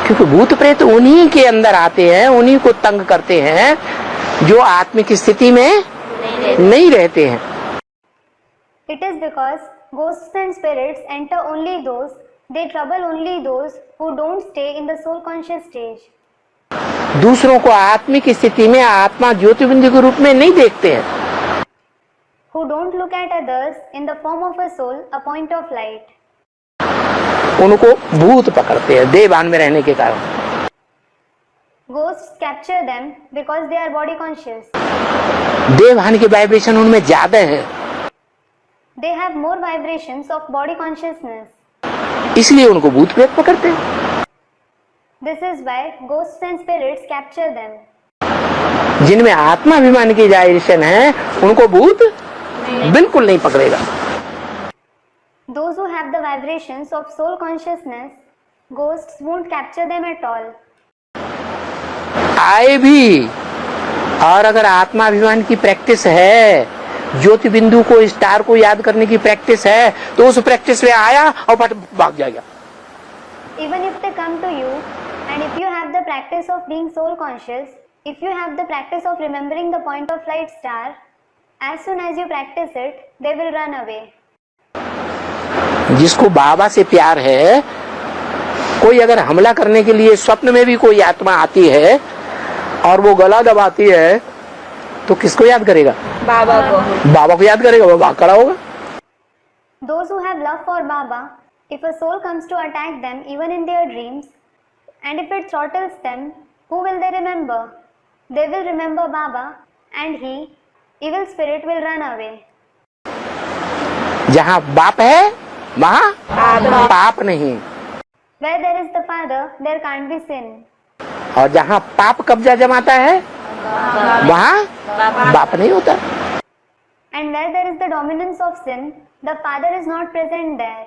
क्योंकि भूत प्रेत उन्हीं के अंदर आते हैं, उन्हीं को तंग करते हैं जो आत्मिक स्थिति में नहीं रहते हैं। It is because ghosts and spirits enter only those, they trouble only those who don't stay in the soul conscious stage. दूसरों को आत्मिक स्थिति में आत्मा ज्योतिबिंदु के रूप में नहीं देखते हैं। Who don't look at others in the form of a soul, a point of light. उनको भूत पकड़ते हैं देवान में रहने के कारण। Ghosts capture them because they are body conscious. देवान की वाइब्रेशन उनमें ज्यादा है, They have more vibrations of body consciousness. इसलिए उनको भूत प्रेत पकड़ते हैं। This is why ghosts and spirits capture them. जिनमें आत्माभिमान की वाइब्रेशन है उनको भूत बिल्कुल नहीं पकड़ेगा। Those who have the vibrations of soul consciousness, ghosts won't capture them at all. आए भी, और अगर आत्माभिमान की प्रैक्टिस है, ज्योति बिंदु को स्टार को याद करने की प्रैक्टिस है, तो उस प्रैक्टिस में आया और फट भाग जाएगा। Even if they come to you, and if you have the practice of being soul conscious, if you have the practice of remembering the point of light star, as soon as you practice it, they will run away. जिसको बाबा से प्यार है, कोई अगर हमला करने के लिए स्वप्न में भी कोई आत्मा आती है और वो गला दबाती है, तो किसको याद करेगा? बाबा को। बाबा को याद करेगा, वो भाग खड़ा होगा। Those who have love for Baba, if a soul comes to attack them even in their dreams, and if it throttles them, who will they remember? They will remember Baba, and he, evil spirit, will run away. जहाँ बाप है वहाँ पाप नहीं, Where there is the Father, there can't be sin. और जहाँ पाप कब्जा जमाता है वहाँ बाप नहीं होता। And where there is the dominance of sin, the Father is not present there.